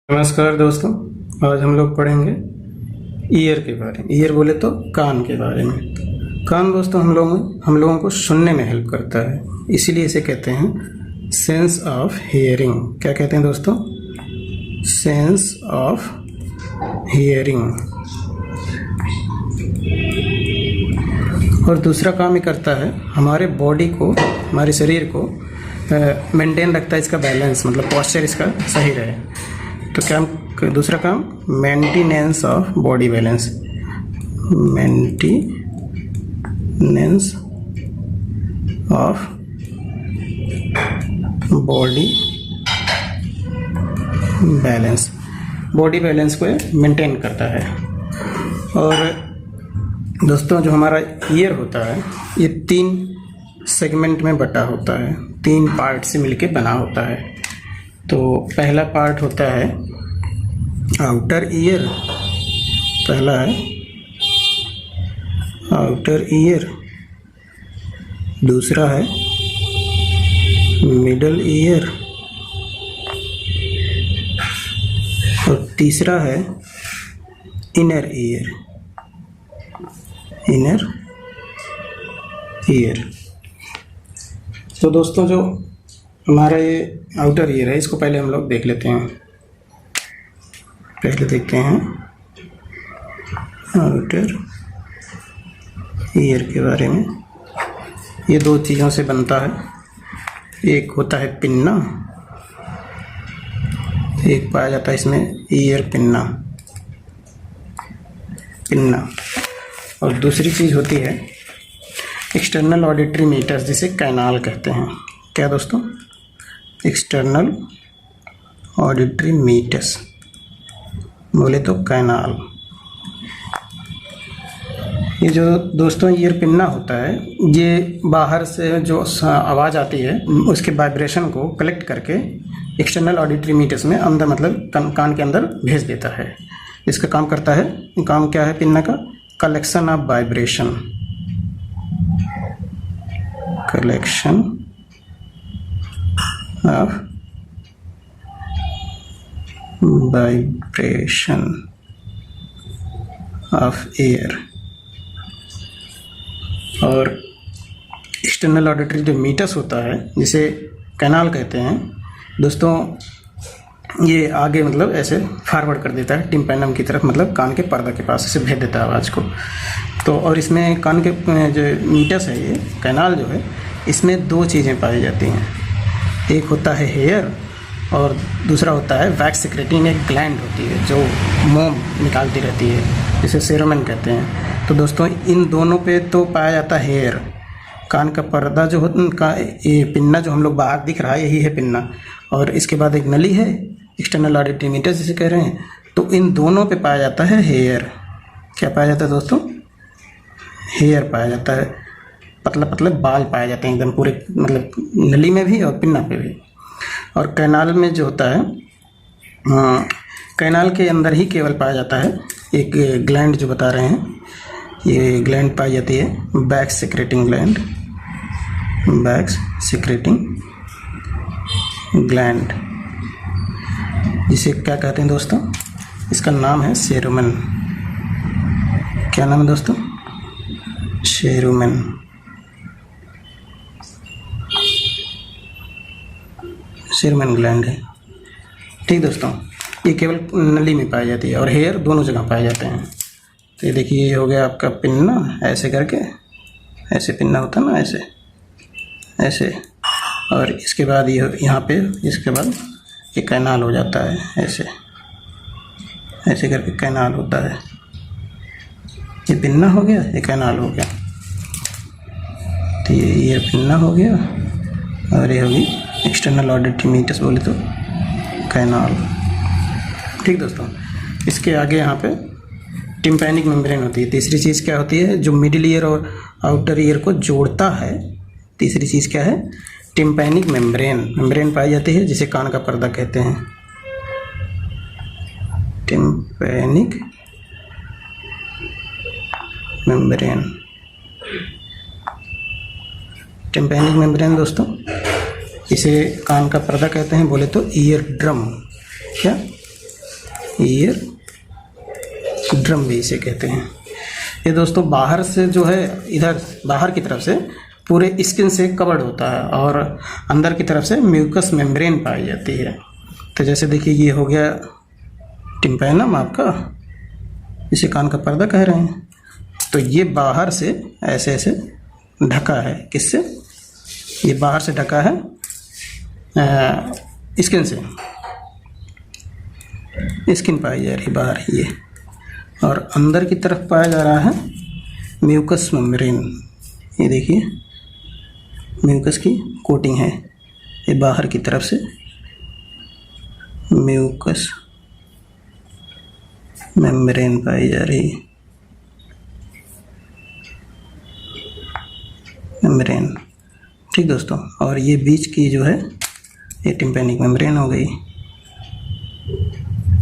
नमस्कार दोस्तों, आज हम लोग पढ़ेंगे ईयर के बारे में। ईयर बोले तो कान के बारे में। कान दोस्तों हम लोगों को सुनने में हेल्प करता है, इसीलिए इसे कहते हैं सेंस ऑफ हियरिंग। क्या कहते हैं दोस्तों? Sense of hearing. और दूसरा काम ये करता है, हमारे बॉडी को, हमारे शरीर को मेंटेन रखता है, इसका बैलेंस, मतलब पोस्चर इसका सही रहे। तो क्या दूसरा काम? Maintenance of body balance. Maintenance of body balance. Body balance को मेंटेन करता है। और दोस्तों, जो हमारा ईयर होता है ये 3 सेगमेंट में बटा होता है, 3 पार्ट से मिलके बना होता है। तो पहला पार्ट होता है आउटर ईयर। पहला है आउटर ईयर, दूसरा है मिडल ईयर और तीसरा है इनर ईयर। Inner ear. तो दोस्तों, जो हमारा ये आउटर ईयर है, इसको पहले हम लोग देख लेते हैं। पहले देखते हैं आउटर ईयर के बारे में। ये 2 चीज़ों से बनता है, एक होता है पिन्ना, एक पाया जाता है इसमें ईयर पिन्ना। और दूसरी चीज़ होती है एक्सटर्नल ऑडिटरी मीटर्स, जिसे कैनाल कहते हैं। क्या दोस्तों? एक्सटर्नल ऑडिटरी मीटर्स बोले तो कैनाल। ये जो दोस्तों ईयर पिन्ना होता है, ये बाहर से जो आवाज़ आती है उसके वाइब्रेशन को कलेक्ट करके एक्सटर्नल ऑडिटरी मीटर्स में अंदर, मतलब कान के अंदर भेज देता है। इसका काम करता है, काम क्या है पिन्ना का? Collection of vibration. Collection of vibration of air. और एक्सटर्नल ऑडिटरी जो मीटर्स होता है, जिसे कैनाल कहते हैं दोस्तों, ये आगे मतलब ऐसे फॉरवर्ड कर देता है टिम्पैनम की तरफ, मतलब कान के पर्दा के पास ऐसे भेज देता है आवाज़ को। तो और इसमें कान के जो मीटर्स है, ये कैनाल जो है, इसमें 2 चीज़ें पाई जाती हैं। एक होता है हेयर और दूसरा होता है वैक्स सिक्रेटिंग एक ग्लैंड होती है जो मोम निकालती रहती है, जिसे सेरोमेन कहते हैं। तो दोस्तों, इन दोनों पे तो पाया जाता है हेयर। कान का पर्दा जो होता है, ये पिन्ना जो हम लोग बाहर दिख रहा है, यही है पिन्ना। और इसके बाद एक नली है, एक्सटर्नल ऑडिटरी मीटर जिसे कह रहे हैं। तो इन दोनों पे पाया जाता है हेयर। क्या पाया जाता है दोस्तों? हेयर पाया जाता है। पतला पतले बाल पाए जाते हैं एकदम पूरे, मतलब नली में भी और पिन्ना पे भी। और कैनाल में जो होता है, कैनाल के अंदर ही केवल पाया जाता है एक ग्लैंड जो बता रहे हैं। ये ग्लैंड पाई जाती है wax secreting gland. Wax secreting gland, जिसे क्या कहते हैं दोस्तों? इसका नाम है सेरुमेन। क्या नाम है दोस्तों? सेरुमेन। सेरुमेन ग्लैंड है। ठीक दोस्तों, ये केवल नली में पाई जाती है और हेयर दोनों जगह पाए जाते हैं। तो ये देखिए, ये हो गया आपका पिन्ना, ऐसे करके, ऐसे पिन्ना होता है ना, ऐसे ऐसे। और इसके बाद ये यहाँ पे, इसके बाद ये कैनाल हो जाता है, ऐसे ऐसे करके कैनाल होता है। ये पिन्ना हो गया, ये कैनाल हो गया। तो ये पिन्ना हो गया और ये होगी एक्सटर्नल ऑडिटरी मीटर्स बोले तो कैनाल। ठीक दोस्तों, इसके आगे यहाँ पे टिम्पैनिक मेम्ब्रेन होती है। तीसरी चीज़ क्या होती है जो मिडिल ईयर और आउटर ईयर को जोड़ता है? तीसरी चीज़ क्या है? टिम्पैनिक मेम्ब्रेन पाई जाती है, जिसे कान का पर्दा कहते हैं। Tympanic membrane. टिम्पैनिक मेम्ब्रेन दोस्तों, इसे कान का पर्दा कहते हैं बोले तो ईयर ड्रम। क्या? ईयर ड्रम भी इसे कहते हैं। ये दोस्तों बाहर से जो है, इधर बाहर की तरफ से पूरे स्किन से कवर्ड होता है और अंदर की तरफ से म्यूकस मेम्ब्रेन पाई जाती है। तो जैसे देखिए ये हो गया टिम्पैनम आपका, इसे कान का पर्दा कह रहे हैं। तो ये बाहर से ऐसे ऐसे ढका है, किससे? ये बाहर से ढका है स्किन से, स्किन पाई जा रही बाहर ये, और अंदर की तरफ पाया जा रहा है म्यूकस मेम्ब्रेन। ये देखिए म्यूकस की कोटिंग है, ये बाहर की तरफ से म्यूकस मेम्ब्रेन पाई जा रही है, मेम्ब्रेन। ठीक दोस्तों, और ये बीच की जो है ये टिम्पैनिक मेम्ब्रेन हो गई,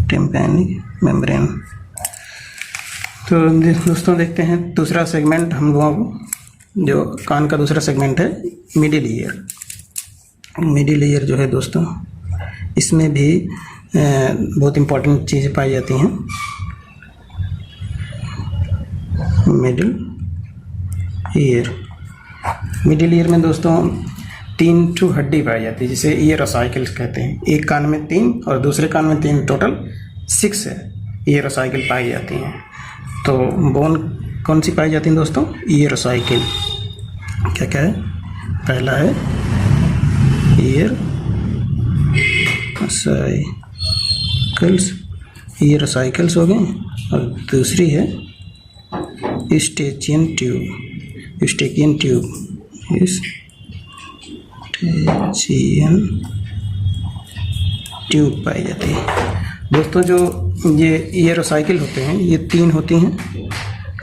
टिम्पैनिक मेम्ब्रेन। तो दोस्तों देखते हैं दूसरा सेगमेंट हम लोगों को, जो कान का दूसरा सेगमेंट है मिडिल ईयर। मिडिल ईयर जो है दोस्तों, इसमें भी बहुत इम्पोर्टेंट चीज़ें पाई जाती हैं। मिडिल ईयर, मिडिल ईयर में दोस्तों 3 ठो हड्डी पाई जाती है, जिसे ईयर ओसाइकल्स कहते हैं। एक कान में 3 और दूसरे कान में 3, टोटल 6 है ईयर ओसाइकल पाई जाती हैं। तो बोन कौन सी पाई जाती है दोस्तों? ईयर ओसाइकल। क्या क्या है? पहला है ईयर ओसाइकल्स, ईयर ओसाइकल्स हो गए, और दूसरी है Eustachian tube, Eustachian tube, Eustachian tube पाई जाती है। दोस्तों जो ये ईयर ओसाइकल होते हैं, ये 3 होती हैं।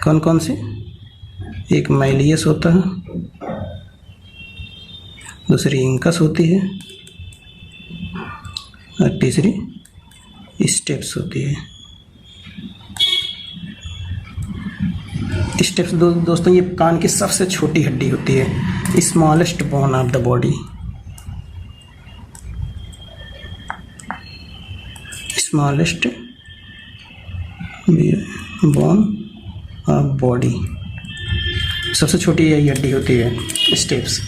कौन कौन सी? एक माइलियस होता है, दूसरी इंकस होती है, और तीसरी स्टेप्स होती है। स्टेप्स दोस्तों ये कान की सबसे छोटी हड्डी होती है, smallest bone of the body, smallest bone of body, सबसे छोटी यही हड्डी होती है स्टेप्स।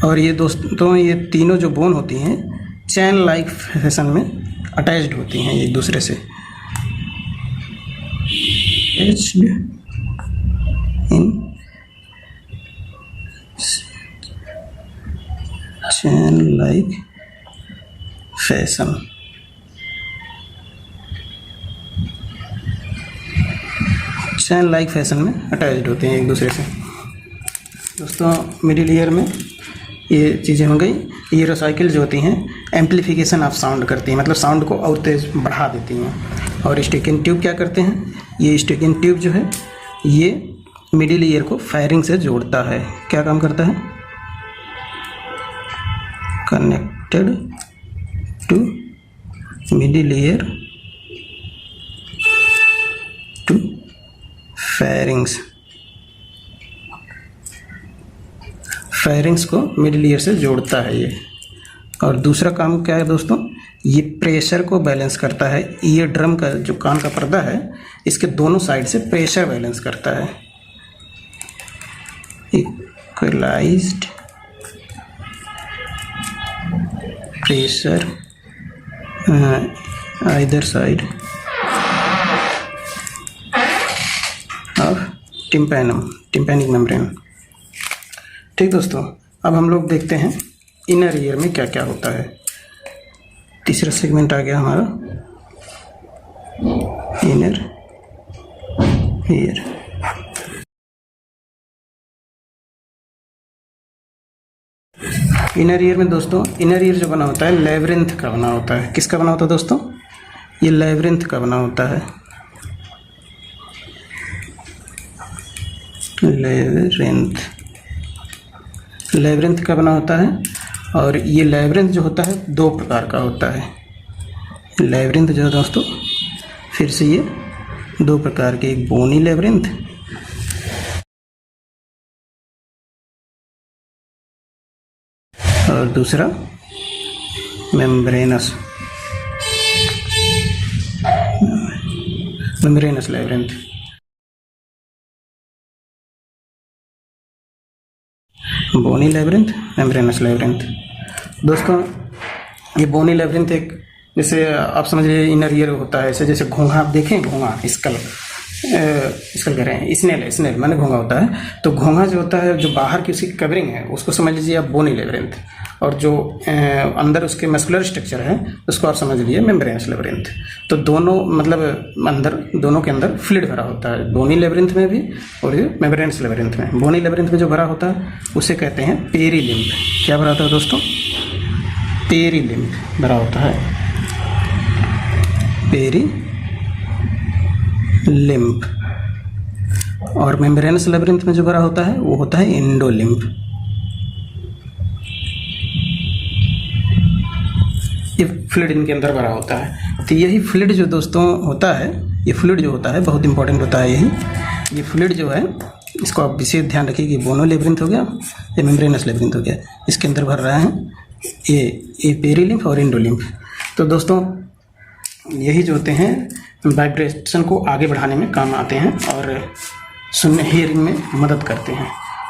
और ये दोस्तों ये तीनों जो बोन होती हैं चैन लाइक फैशन में अटैच्ड होती हैं एक दूसरे से, इन चैन लाइक फैशन। चैन लाइक फैशन में अटैच्ड होते हैं एक दूसरे से। दोस्तों मिडिल ईयर में ये चीज़ें हो गई। ईयर ओसाइकल जो होती हैं एम्पलीफिकेशन ऑफ साउंड करती हैं, मतलब साउंड को और तेज बढ़ा देती हैं। और स्टेकिन ट्यूब क्या करते हैं? ये स्टेकिन ट्यूब जो है ये मिडिल ईयर को फायरिंग से जोड़ता है। क्या काम करता है? Connected to middle ear to firings, firings को मिडिल ईयर से जोड़ता है ये। और दूसरा काम क्या है दोस्तों? ये प्रेशर को बैलेंस करता है। ईयर ड्रम का जो कान का पर्दा है इसके दोनों साइड से प्रेशर बैलेंस करता है। Equalised pressure either side of tympanic membrane. ठीक दोस्तों, अब हम लोग देखते हैं इनर ईयर में क्या क्या होता है। तीसरा सेगमेंट आ गया हमारा इनर ईयर। इनर ईयर में दोस्तों, इनर ईयर जो बना होता है लेवरिंथ का बना होता है। किसका बना होता है दोस्तों? ये लेवरिंथ का बना होता है, लेवरिंथ का बना होता है। और ये लेवरिंथ जो होता है 2 प्रकार का होता है। लेवरिंथ जो है दोस्तों, फिर से ये 2 प्रकार के, एक बोनी लेवरिंथ और दूसरा मेम्ब्रेनस मेम्ब्रेनस लेब्रिंथ। बोनी लेब्रिंथ, मेम्ब्रेनस लेब्रिंथ। दोस्तों ये बोनी लेब्रिंथ एक, जैसे आप समझ लीजिए इनर ईयर होता है, ऐसे जैसे घोंघा आप देखें, घोंघा स्कल कह रहे हैं, स्नेल माने घोंघा होता है। तो घोंघा जो होता है, जो बाहर की उसकी कवरिंग है, उसको समझ लीजिए आप बोनी लेब्रिंथ, और जो अंदर उसके मस्कुलर स्ट्रक्चर है उसको आप समझ लीजिए मेम्ब्रेनस लेब्रिंथ। तो दोनों मतलब अंदर, दोनों के अंदर फ्लूइड भरा होता है, बोनी लेब्रिंथ में भी और ये मेम्ब्रेनस लेब्रिंथ में। बोनी लेब्रिंथ में जो भरा होता है उसे कहते हैं पेरीलिम्ब। क्या भरा होता है दोस्तों? पेरीलिम्ब भरा होता है, पेरीलिम्ब। और मेम्ब्रेनस लेब्रिंथ में जो भरा होता है वो होता है एंडोलिम्ब। ये फ्लूइड इनके अंदर भरा होता है। तो यही फ्लूइड जो दोस्तों होता है, ये फ्लूइड जो होता है बहुत इंपॉर्टेंट होता है। ये फ्लूइड जो है, इसको आप विशेष ध्यान रखिए कि बोनो लेब्रिंथ हो गया या मेम्ब्रेनस लेब्रिंथ हो गया, इसके अंदर भर रहा है ये पेरीलिम्फ और एंडोलिम्फ। तो दोस्तों यही जो होते हैं वाइब्रेशन को आगे बढ़ाने में काम आते हैं और सुनने, हियरिंग में मदद करते हैं।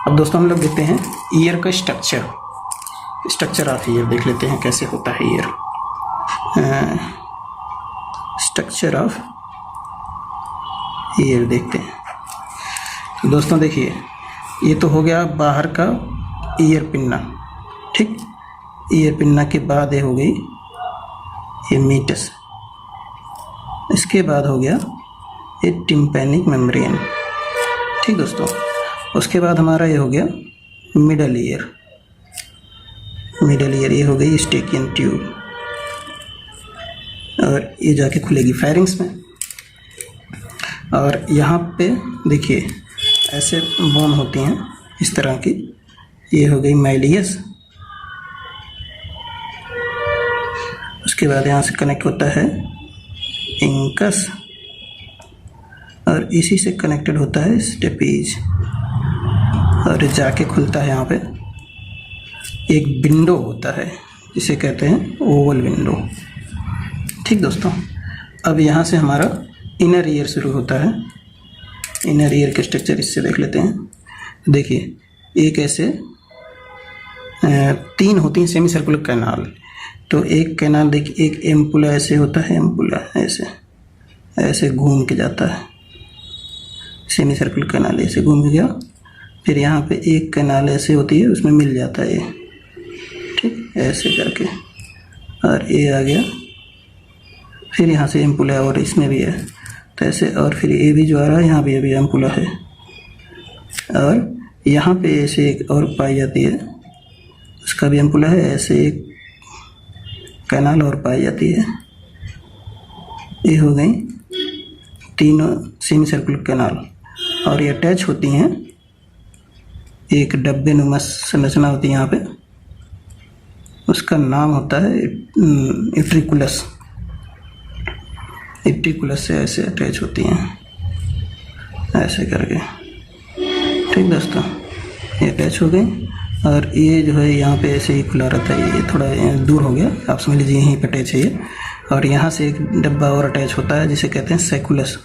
अब दोस्तों हम लोग देखते हैं ईयर का स्ट्रक्चर ऑफ ईयर देख लेते हैं कैसे होता है ईयर। स्ट्रक्चर ऑफ ईयर देखते हैं। तो दोस्तों देखिए, ये तो हो गया बाहर का ईयर पिन्ना, ठीक। ईयर पिन्ना के बाद ये हो गई ये मीटस, इसके बाद हो गया ये टिम्पैनिक मेम्ब्रेन, ठीक दोस्तों। उसके बाद हमारा ये हो गया मिडल ईयर। ये हो गई स्टेकियन ट्यूब, और ये जाके खुलेगी फायरिंग्स में। और यहाँ पे देखिए ऐसे बोन होती हैं इस तरह की, ये हो गई माइलियस। उसके बाद यहाँ से कनेक्ट होता है इंकस, और इसी से कनेक्टेड होता है स्टेपीज, और जाके खुलता है यहाँ पे एक विंडो होता है जिसे कहते हैं ओवल विंडो, ठीक दोस्तों। अब यहाँ से हमारा इनर ईयर शुरू होता है। इनर ईयर के स्ट्रक्चर इससे देख लेते हैं। देखिए एक ऐसे 3 होती हैं सेमी सर्कुलर कैनाल। तो एक कैनाल देखिए, एक एम्पुला ऐसे होता है, एम्पुला ऐसे घूम के जाता है, सेमी सर्कुलर कैनाल ऐसे घूम के गया। फिर यहाँ पे एक कैनाल ऐसे होती है, उसमें मिल जाता है ये, ठीक, ऐसे करके, और ये आ गया। फिर यहाँ से एम्पुला, और इसमें भी है तो ऐसे, और फिर ये भी जो आ रहा है यहाँ भी अभी एम्पुला है, और यहाँ पे ऐसे एक और पाई जाती है, उसका भी एम्पुला है, ऐसे एक कैनाल और पाई जाती है। ये हो गई 3 सेमी सर्कुलर कैनाल, और ये अटैच होती हैं, एक डब्बे नुमा संरचना होती है यहाँ पे, उसका नाम होता है इट्रिकुलस। इट्रिकुलस से ऐसे अटैच होती हैं ऐसे करके, ठीक दोस्तों। ये अटैच हो गई, और ये जो है यहाँ पे ऐसे ही खुला रहता है, ये थोड़ा दूर हो गया, आप समझ लीजिए यहीं पे अटैच है ये। और यहाँ से एक डब्बा और अटैच होता है जिसे कहते हैं सैकुलस,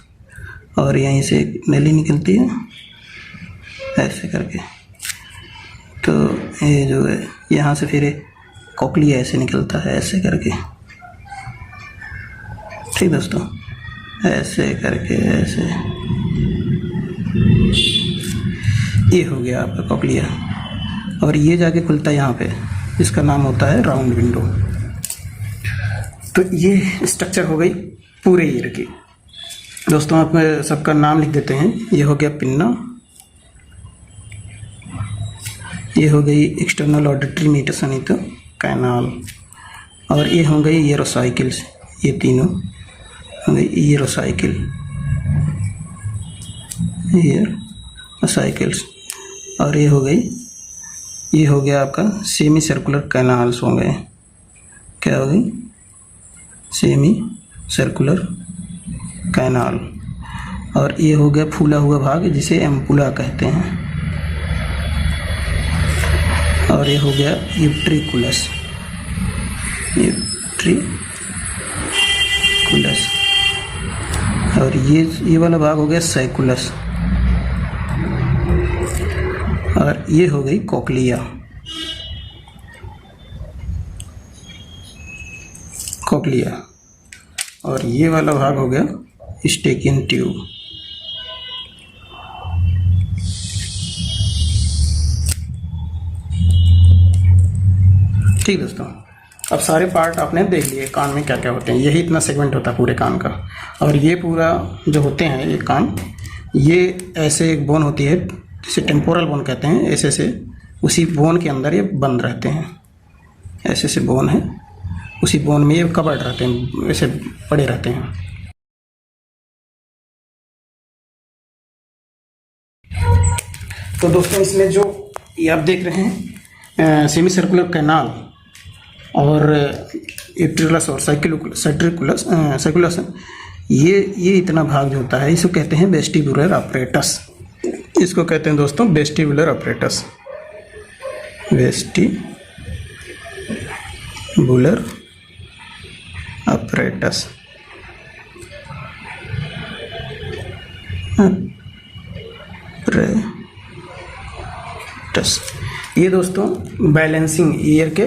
और यहीं से एक नली निकलती है ऐसे करके। तो ये जो है यहाँ से फिर कॉकलिया ऐसे निकलता है ऐसे करके, ठीक दोस्तों, ऐसे करके ऐसे। ये हो गया आपका कॉकलिया, और ये जाके खुलता है यहाँ पे, इसका नाम होता है राउंड विंडो। तो ये स्ट्रक्चर हो गई पूरे ईयर की। दोस्तों आप सबका नाम लिख देते हैं। ये हो गया पिन्ना, ये हो गई एक्सटर्नल ऑडिटरी मीटस यानी तो कैनाल, और ये हो गई ईयरोसाइकिल्स, ये तीनों हो गई ईयरोसाइकिल, ईयरोसाइकिल्स। और ये हो गई, ये हो गया आपका सेमी सर्कुलर कैनाल्स हो गए। क्या हो गई? Semi circular canal. और ये हो गया फूला हुआ भाग जिसे एम्पुला कहते हैं। और ये हो गया यूट्रिकुलस, यूट्रिकुलस। और ये वाला भाग हो गया सैकुलस, और ये हो गई कोक्लिया। और ये वाला भाग हो गया स्टेकियन ट्यूब। ठीक दोस्तों, अब सारे पार्ट आपने देख लिए कान में क्या क्या होते हैं। यही इतना सेगमेंट होता है पूरे कान का। और ये पूरा जो होते हैं ये कान, ये ऐसे एक बोन होती है जिसे टेम्पोरल बोन कहते हैं। ऐसे से उसी बोन के अंदर ये बंद रहते हैं। ऐसे से बोन है, उसी बोन में ये कवर्ड रहते हैं, ऐसे पड़े रहते हैं। तो दोस्तों इसमें जो ये आप देख रहे हैं सेमी सर्कुलर कैनाल और एट्रिकुलस और साइक्युलस, ये इतना भाग जो होता है इसको कहते हैं वेस्टिबुलर अपरेटस। इसको कहते हैं दोस्तों वेस्टिबुलर अपरेटस। Vestibular apparatus. ये दोस्तों बैलेंसिंग ईयर के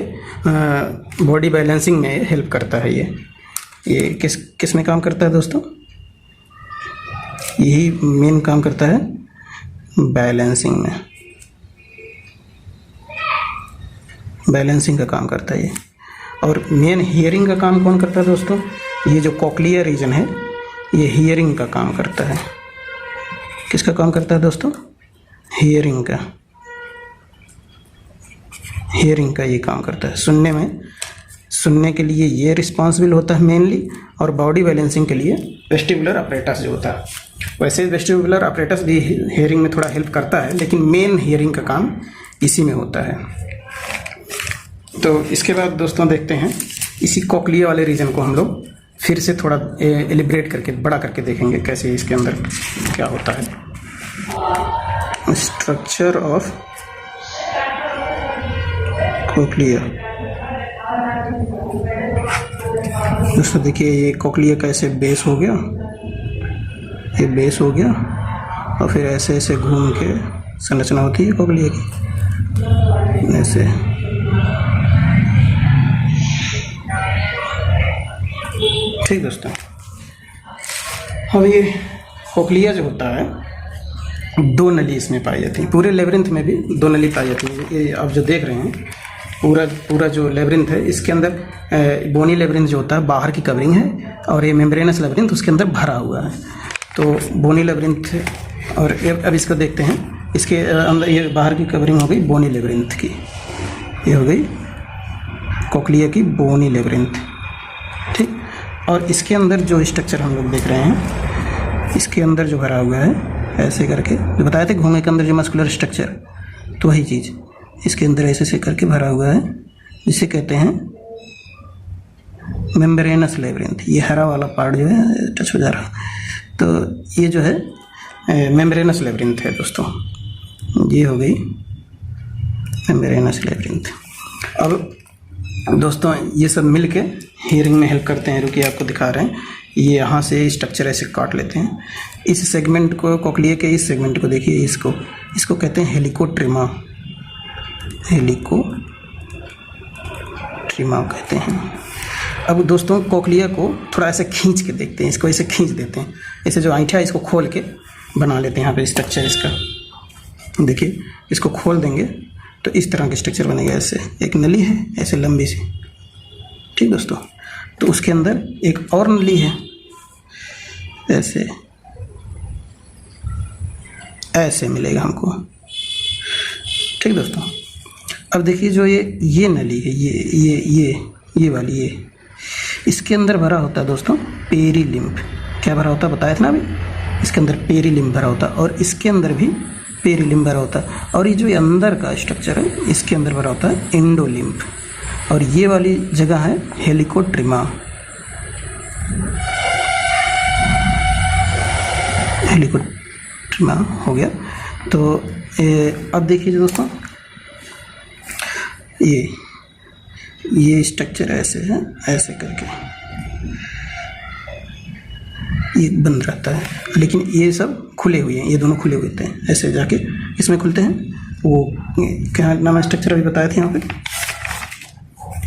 बॉडी बैलेंसिंग में हेल्प करता है। ये किस में काम करता है दोस्तों? यही मेन काम करता है बैलेंसिंग में। बैलेंसिंग का काम करता है ये। और मेन हियरिंग का काम कौन करता है दोस्तों? ये जो कोक्लिया रीजन है ये हियरिंग का काम करता है। किसका काम करता है दोस्तों? हियरिंग का। हियरिंग का ये काम करता है। सुनने के लिए ये रिस्पॉन्सिबल होता है मेनली, और बॉडी बैलेंसिंग के लिए वेस्टिबुलर अपरेटस जो होता है। वैसे वेस्टिबुलर अपरेटस भी हियरिंग में थोड़ा हेल्प करता है, लेकिन मेन हियरिंग का काम इसी में होता है। तो इसके बाद दोस्तों देखते हैं इसी कोक्लिया वाले रीजन को हम लोग फिर से थोड़ा एलिब्रेट करके बड़ा करके देखेंगे कैसे इसके अंदर क्या होता है। Structure of cochlea. दोस्तों देखिए ये कोक्लिया का ऐसे बेस हो गया, ये बेस हो गया, और फिर ऐसे ऐसे घूम के संरचना होती है कोक्लिया की ऐसे। ठीक दोस्तों, अब ये कोक्लिया जो होता है दो नली इसमें पाई जाती है। पूरे लेब्रिंथ में भी दो नली पाई जाती है। ये आप जो देख रहे हैं पूरा जो लेब्रिंथ है इसके अंदर बोनी लेब्रिंथ जो होता है बाहर की कवरिंग है, और ये मेम्ब्रेनस लेब्रिंथ उसके अंदर भरा हुआ है। तो बोनी लेब्रिंथ, और अब इसको देखते हैं इसके अंदर ये बाहर की कवरिंग हो गई बोनी लेब्रिंथ की, ये हो गई कोक्लिया की बोनी लेब्रिंथ। ठीक, और इसके अंदर जो स्ट्रक्चर हम लोग देख रहे हैं इसके अंदर जो भरा हुआ है ऐसे करके, जो बताए थे घूमे के अंदर जो मस्कुलर स्ट्रक्चर, तो वही चीज़ इसके अंदर ऐसे से करके भरा हुआ है, जिसे कहते हैं मेम्ब्रेनस लेब्रिंथ। ये हरा वाला पार्ट जो है टच हो जा रहा, तो ये जो है मेम्ब्रेनस लेब्रिंथ है दोस्तों। ये हो गई मेम्ब्रेनस लेब्रिंथ। अब दोस्तों ये सब मिल के हियरिंग में हेल्प करते हैं। रुकिए आपको दिखा रहे हैं। ये यहाँ से स्ट्रक्चर ऐसे काट लेते हैं। इस सेगमेंट को, कोक्लिया के इस सेगमेंट को देखिए, इसको कहते हैं हेलिकोट्रिमा। हेलिकोट्रिमा कहते हैं। अब दोस्तों कोक्लिया को थोड़ा ऐसे खींच के देखते हैं, इसको ऐसे खींच देते हैं, ऐसे जो आँठा है इसको खोल के बना लेते हैं यहाँ पे स्ट्रक्चर इसका। देखिए इसको खोल देंगे तो इस तरह का स्ट्रक्चर बनेगा। ऐसे एक नली है ऐसे लंबी सी, ठीक दोस्तों, तो उसके अंदर एक और नली है ऐसे, ऐसे मिलेगा हमको। ठीक दोस्तों, अब देखिए जो ये नली है, ये वाली, इसके अंदर भरा होता है दोस्तों पेरीलिम्फ। क्या भरा होता है बताया था ना अभी, इसके अंदर पेरीलिम्फ भरा होता है, और इसके अंदर भी पेरीलिम्फ भरा होता है, और ये जो अंदर का स्ट्रक्चर है इसके अंदर भरा होता है एंडोलिम्फ, और ये वाली जगह है हेलिकोट्रिमा। हेलिकोट्रिमा हो गया। तो अब देखिए दोस्तों ये स्ट्रक्चर ऐसे है, ऐसे करके ये बंद रहता है, लेकिन ये सब खुले हुए हैं, ये दोनों खुले हुए होते हैं। ऐसे जाके इसमें खुलते हैं। वो क्या नाम स्ट्रक्चर अभी बताया था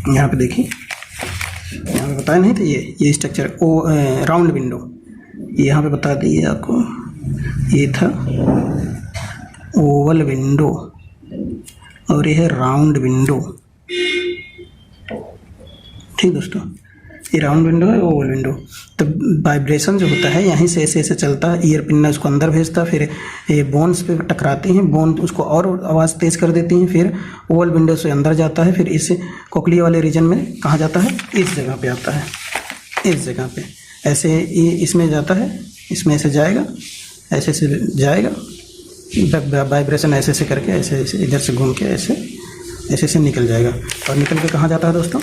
यहाँ पे देखिए, यहाँ पे बताया नहीं था, ये स्ट्रक्चर राउंड विंडो, यहाँ पे बता दिए आपको। ये था ओवल विंडो और ये है राउंड विंडो। ठीक दोस्तों, ये राउंड विंडो है, ओवल विंडो। तो वाइब्रेशन जो होता है यहीं से ऐसे ऐसे चलता है, ईयर पिन उसको अंदर भेजता है, फिर ये बोन्स पे टकराती हैं, बोन उसको और आवाज़ तेज़ कर देती हैं, फिर ओवल विंडो से अंदर जाता है, फिर इस कोकली वाले रीजन में कहाँ जाता है, इस जगह पे आता है, इस जगह पे ऐसे ये इसमें जाता है, इसमें ऐसे जाएगा, ऐसे से जाएगा, वाइब्रेशन ऐसे से करके ऐसे ऐसे इधर से घूम के ऐसे ऐसे से निकल जाएगा। और निकल के कहाँ जाता है दोस्तों,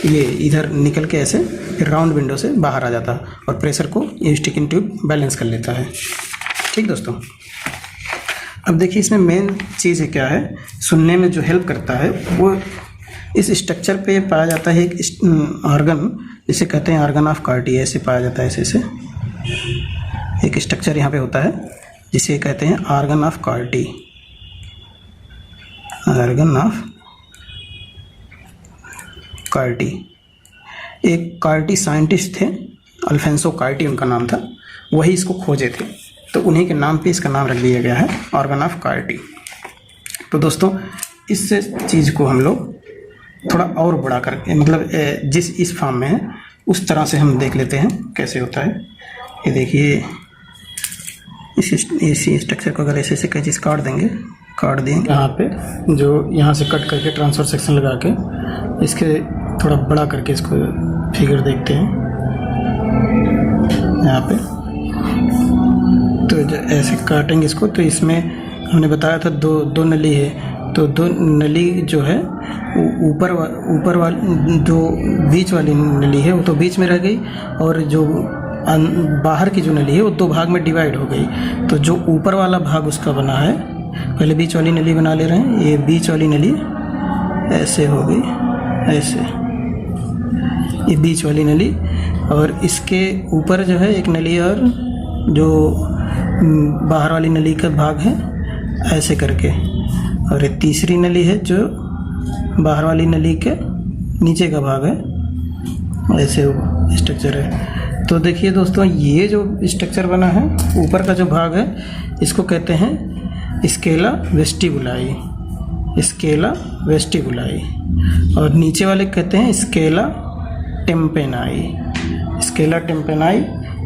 ये इधर निकल के ऐसे फिर राउंड विंडो से बाहर आ जाता है और प्रेशर को ये स्टिकिंग ट्यूब बैलेंस कर लेता है। ठीक दोस्तों, अब देखिए इसमें मेन चीज़ है क्या है, सुनने में जो हेल्प करता है वो इस स्ट्रक्चर पे पाया जाता है एक ऑर्गन, जिसे कहते हैं ऑर्गन ऑफ कार्टी। ऐसे पाया जाता है, ऐसे ऐसे एक स्ट्रक्चर यहाँ पे होता है जिसे कहते हैं organ of Corti, organ of Corti. एक कार्टी साइंटिस्ट थे, अल्फेंसो कार्टी उनका नाम था, वही इसको खोजे थे, तो उन्हीं के नाम पे इसका नाम रख दिया गया है ऑर्गन ऑफ कार्टी। तो दोस्तों इस चीज़ को हम लोग थोड़ा और बड़ा करके, मतलब जिस इस फॉर्म में है उस तरह से हम देख लेते हैं कैसे होता है। ये देखिए इस स्ट्रक्चर को अगर ऐसे ऐसे कैसे काट देंगे, काट देंगे यहाँ पे, जो यहाँ से कट करके ट्रांसफर सेक्शन लगा के इसके थोड़ा बड़ा करके इसको फिगर देखते हैं यहाँ पे। तो ऐसे काटेंगे इसको, तो इसमें हमने बताया था दो नली है, तो दो नली जो है ऊपर वाली जो बीच वाली नली है वो तो बीच में रह गई, और जो बाहर की जो नली है वो दो भाग में डिवाइड हो गई। तो जो ऊपर वाला भाग उसका बना है, पहले बीच वाली नली बना ले रहे हैं, ये बीच वाली नली ऐसे हो गई, ऐसे ये बीच वाली नली, और इसके ऊपर जो है एक नली और जो बाहर वाली नली का भाग है ऐसे करके, और ये तीसरी नली है जो बाहर वाली नली के नीचे का भाग है, ऐसे स्ट्रक्चर है। तो देखिए दोस्तों ये जो स्ट्रक्चर बना है, ऊपर का जो भाग है इसको कहते हैं स्केला वेस्टिबुलाई, स्केला वेस्टिबुलाई, और नीचे वाले कहते हैं स्केला टेम्पेनाई, स्केला टेम्पेनाई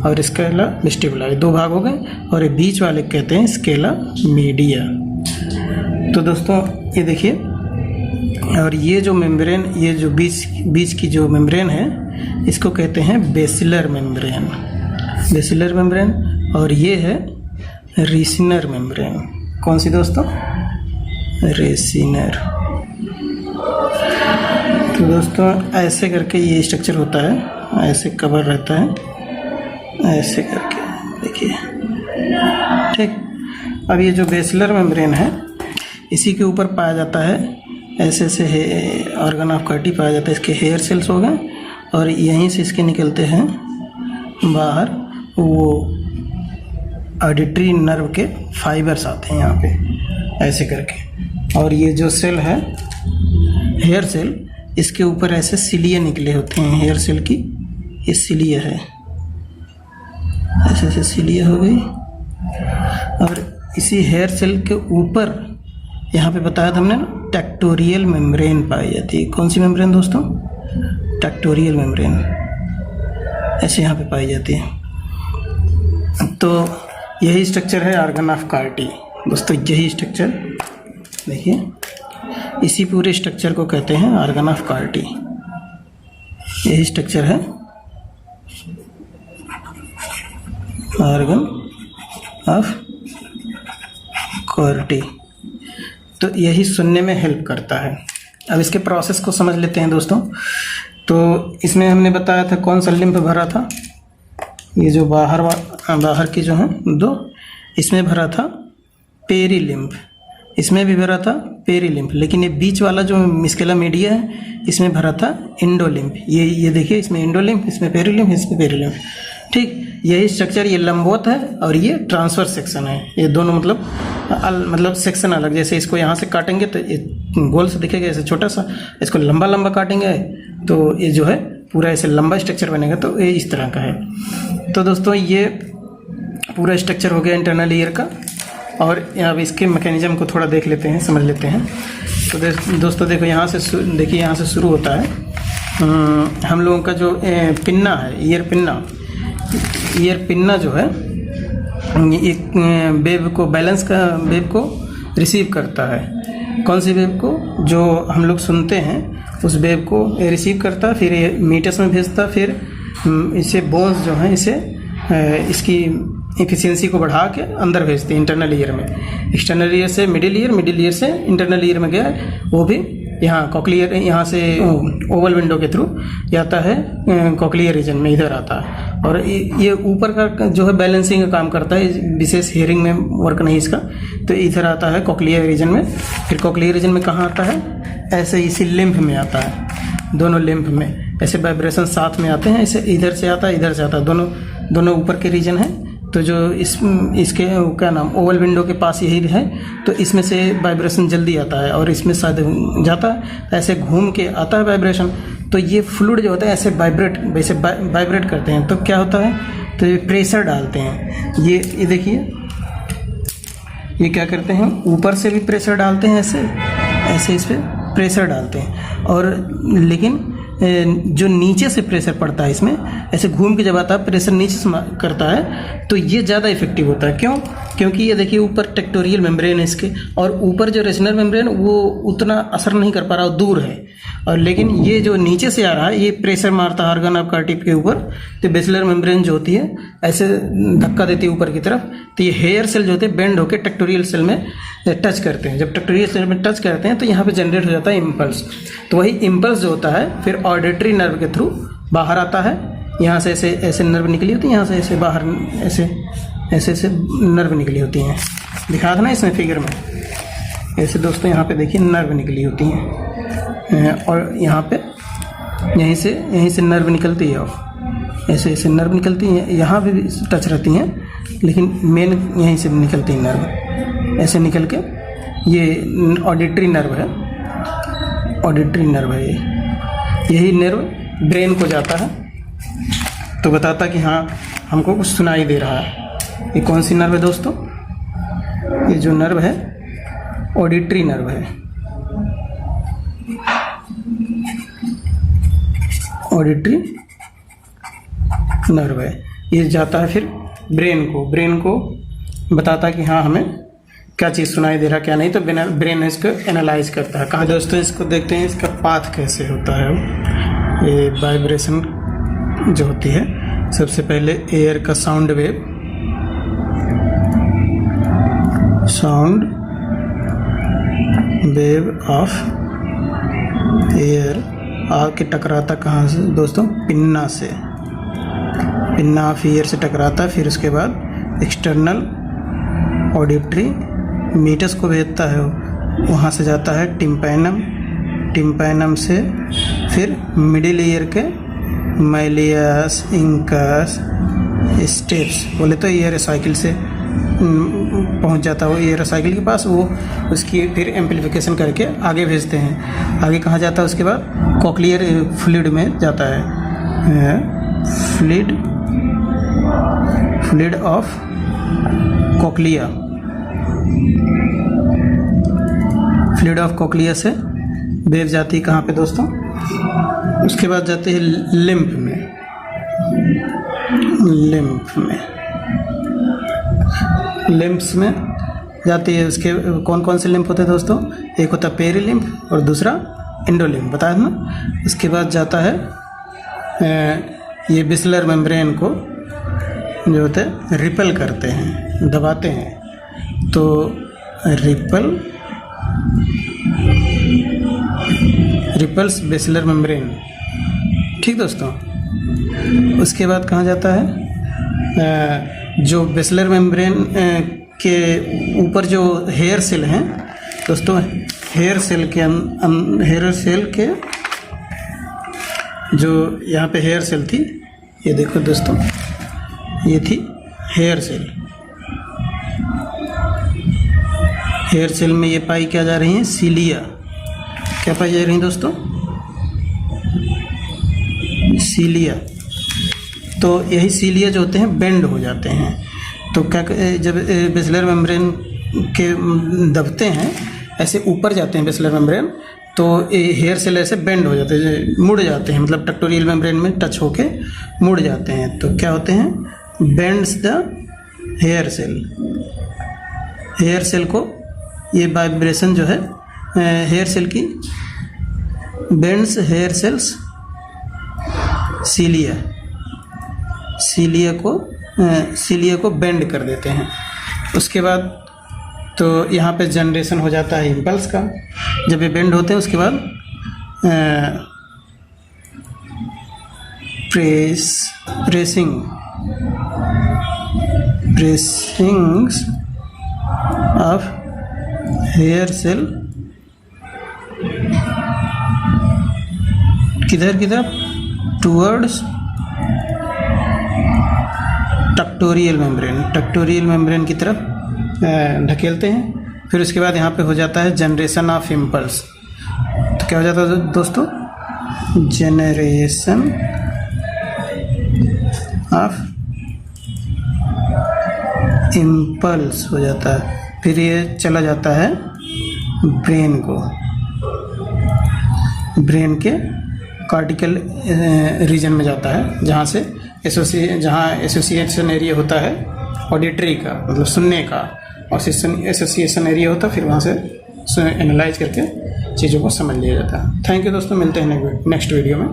और स्केला वेस्टिबुलाई, दो भाग हो गए, और ये बीच वाले कहते हैं स्केला मीडिया। तो दोस्तों ये देखिए, और ये जो मेम्ब्रेन, ये जो बीच की जो मेम्ब्रेन है इसको कहते हैं बेसिलर मेम्ब्रेन, बेसिलर मेम्ब्रेन, और ये है रेसिनर मेम्ब्रेन। कौन सी दोस्तों, रेसिनर। तो दोस्तों ऐसे करके ये स्ट्रक्चर होता है, ऐसे कवर रहता है, ऐसे करके देखिए। ठीक, अब ये जो बेसिलर मेम्ब्रेन है इसी के ऊपर पाया जाता है, ऐसे ऐसे ऑर्गन ऑफ कार्टी पाया जाता है। इसके हेयर सेल्स हो गए, और यहीं से इसके निकलते हैं बाहर वो ऑडिटरी नर्व के फाइबर्स आते हैं यहाँ पे ऐसे करके, और ये जो सेल है हेयर सेल, इसके ऊपर ऐसे सिलिया निकले होते हैं हेयर सेल की, ये सिलिया है, ऐसे ऐसे सिलिया हो गई। और इसी हेयर सेल के ऊपर यहाँ पे बताया था हमने ना, टेक्टोरियल मेम्ब्रेन पाई जाती है। कौन सी मेम्ब्रेन दोस्तों, टेक्टोरियल मेम्ब्रेन, ऐसे यहाँ पे पाई जाती है। तो यही स्ट्रक्चर है ऑर्गन ऑफ कार्टी दोस्तों, यही स्ट्रक्चर देखिए, इसी पूरे स्ट्रक्चर को कहते हैं ऑर्गन ऑफ कार्टी, यही स्ट्रक्चर है ऑर्गन ऑफ कार्टी। तो यही सुनने में हेल्प करता है। अब इसके प्रोसेस को समझ लेते हैं दोस्तों। तो इसमें हमने बताया था कौन सा लिम्फ भरा था, ये जो बाहर की जो है दो, इसमें भरा था पेरी लिम्फ, इसमें भी भरा था पेरी लिम्फ, लेकिन ये बीच वाला जो स्केला मीडिया है इसमें भरा था इंडोलिम्फ। ये देखिए, इसमें इंडोलिम्फ, इसमें पेरी लिम्फ, इसमें पेरी लिम्फ। ठीक, यही स्ट्रक्चर ये लंबवत है और ये ट्रांसवर्स सेक्शन है। ये दोनों मतलब सेक्शन अलग, जैसे इसको यहाँ से काटेंगे तो ये गोल से दिखेगा ऐसे छोटा सा, इसको लंबा लंबा काटेंगे तो ये जो है पूरा ऐसे लंबा स्ट्रक्चर बनेगा, तो ये इस तरह का है। तो दोस्तों ये पूरा स्ट्रक्चर हो गया इंटरनल ईयर का। और अब इसके मैकेनिज्म को थोड़ा देख लेते हैं, समझ लेते हैं। तो दोस्तों देखो यहाँ से देखिए, यहाँ से शुरू होता है हम लोगों का जो पिन्ना है, ईयर पिन्ना जो है एक वेव को वेव को रिसीव करता है। कौन सी वेव को? जो हम लोग सुनते हैं उस वेव को रिसीव करता है, फिर ये मीटर्स में भेजता, फिर इसे बोन्स जो हैं इसे इसकी एफिशिएंसी को बढ़ा के अंदर भेजते हैं इंटरनल ईयर में। एक्सटर्नल ईयर से मिडिल ईयर से इंटरनल ईयर में गया, वो भी यहाँ कॉक्लियर, यहाँ से ओवल विंडो के थ्रू जाता है कॉक्लियर रीजन में, इधर आता है। और ये ऊपर का जो है बैलेंसिंग का काम करता है, विशेष हियरिंग में वर्क नहीं इसका। तो इधर आता है कॉक्लियर रीजन में, फिर कॉक्लियर रीजन में कहाँ आता है? ऐसे इसी लिम्फ में आता है, दोनों लिम्फ में ऐसे वाइब्रेशन साथ में आते हैं। ऐसे इधर से आता है, इधर से आता है, दोनों ऊपर के रीजन हैं। तो जो इसके क्या नाम, ओवल विंडो के पास यही है, तो इसमें से वाइब्रेशन जल्दी आता है और इसमें शायद जाता है, ऐसे घूम के आता है वाइब्रेशन। तो ये फ्लूइड जो होता है ऐसे वाइब्रेट करते हैं। तो क्या होता है? तो ये प्रेशर डालते हैं। ये देखिए, ये क्या करते हैं, ऊपर से भी प्रेशर डालते हैं, ऐसे इस पर प्रेशर डालते हैं। और लेकिन जो नीचे से प्रेशर पड़ता है इसमें, ऐसे घूम के जब आता है प्रेशर नीचे से करता है, तो ये ज़्यादा इफेक्टिव होता है। क्यों? क्योंकि ये देखिए ऊपर टेक्टोरियल मेम्ब्रेन है इसके, और ऊपर जो रेटिनल मेम्ब्रेन वो उतना असर नहीं कर पा रहा, दूर है। और लेकिन ये जो नीचे से आ रहा है, ये प्रेशर मारता है ऑर्गन ऑफ कार्टिव के ऊपर, तो बेसिलर मेम्ब्रेन जो होती है ऐसे धक्का देती है ऊपर की तरफ। तो ये हेयर सेल जो होते हैं बेंड होकर टेक्टोरियल सेल में टच करते हैं। जब टेक्टोरियल सेल में टच करते हैं तो यहाँ पे जनरेट हो जाता है इम्पल्स। तो वही इम्पल्स जो होता है फिर ऑडिटरी नर्व के थ्रू बाहर आता है। यहाँ से ऐसे नर्व निकली होती है, यहाँ से ऐसे बाहर ऐसे नर्व निकली होती हैं। दिखा था ना इसमें फिगर में, ऐसे दोस्तों यहाँ पे देखिए नर्व निकली होती हैं। और यहाँ पे यहीं से नर्व निकलती है, और ऐसे नर्व निकलती हैं। यहाँ भी टच रहती हैं, लेकिन मेन यहीं से निकलती है नर्व, ऐसे निकल के ये ऑडिटरी नर्व है। यही नर्व ब्रेन को जाता है, तो बताता कि हाँ हमको कुछ सुनाई दे रहा है। ये कौन सी नर्व है दोस्तों? ये जो नर्व है ऑडिटरी नर्व है। ऑडिटरी नर्व है, ये जाता है फिर ब्रेन को बताता कि हाँ हमें क्या चीज़ सुनाई दे रहा क्या नहीं। तो ब्रेन इसको एनालाइज करता है। कहाँ दोस्तों इसको देखते हैं, इसका पाथ कैसे होता है। ये वाइब्रेशन जो होती है, सबसे पहले एयर का साउंड वेव ऑफ एयर आके टकराता कहाँ से दोस्तों? पिन्ना से, पिन्ना ऑफ ईयर से टकराता। फिर उसके बाद एक्सटर्नल ऑडिटरी मीटस को भेजता है, वहाँ से जाता है टिम्पैनम से फिर मिडिल ईयर के मैलियस इंकस स्टेप्स बोले तो ईयर साइकिल से पहुँच जाता है वो ईयर साइकिल के पास। वो उसकी फिर एम्पलीफिकेशन करके आगे भेजते हैं। आगे कहाँ जाता है? उसके बाद कॉक्लियर फ्लूइड में जाता है। Fluid of cochlea, fluid of cochlea से वेव जाती है कहाँ पे दोस्तों? उसके बाद जाती है लिम्फ में जाती है। उसके कौन कौन से लिम्फ होते हैं दोस्तों? एक होता है पेरी लिम्फ और दूसरा एंडोलिम्फ, बताया ना। उसके बाद जाता है ये बेसिलर मेम्ब्रेन को जो होते हैं रिपेल करते हैं, दबाते हैं। तो रिपल्स बेसिलर मेम्ब्रेन, ठीक दोस्तों। उसके बाद कहाँ जाता है? जो बेसिलर मेम्ब्रेन के ऊपर जो हेयर सेल हैं दोस्तों, हेयर सेल के जो यहाँ पे हेयर सेल थी, ये देखो दोस्तों, ये थी हेयर सेल। हेयर सेल में ये पाई क्या जा रही हैं, सीलिया। क्या पाई जा रही हैं दोस्तों, सीलिया। तो यही सीलिया जो होते हैं बेंड हो जाते हैं। तो क्या जब बेसिलर मेम्ब्रेन के दबते हैं, ऐसे ऊपर जाते हैं बेसिलर मेम्ब्रेन, तो हेयर सेल ऐसे बेंड हो जाते हैं, मुड़ जाते हैं, मतलब टेक्टोरियल मेम्ब्रेन में टच होके मुड़ जाते हैं। तो क्या होते हैं, bends the hair cell. Hair cell को ये वाइब्रेशन जो है हेयर सेल की bends hair cells cilia, cilia को बेंड कर देते हैं। उसके बाद तो यहाँ पे जनरेशन हो जाता है इम्पल्स का। जब ये बेंड होते हैं उसके बाद प्रेसिंग्स ऑफ हेयर सेल किधर टूवर्ड्स टेक्टोरियल मेम्ब्रेन की तरफ ढकेलते हैं। फिर उसके बाद यहाँ पे हो जाता है जनरेशन ऑफ इम्पल्स। तो क्या हो जाता है दोस्तों, जनरेशन ऑफ इम्पल्स हो जाता है। फिर ये चला जाता है ब्रेन के कार्टिकल रीजन में जाता है, जहाँ से एसोसिएशन एरिया होता है ऑडिटरी का, मतलब सुनने का, और एसोसिएशन एरिया होता है, फिर वहाँ से एनालाइज करके चीज़ों को समझ लिया जाता है। थैंक यू दोस्तों, मिलते हैं नेक्स्ट वीडियो में।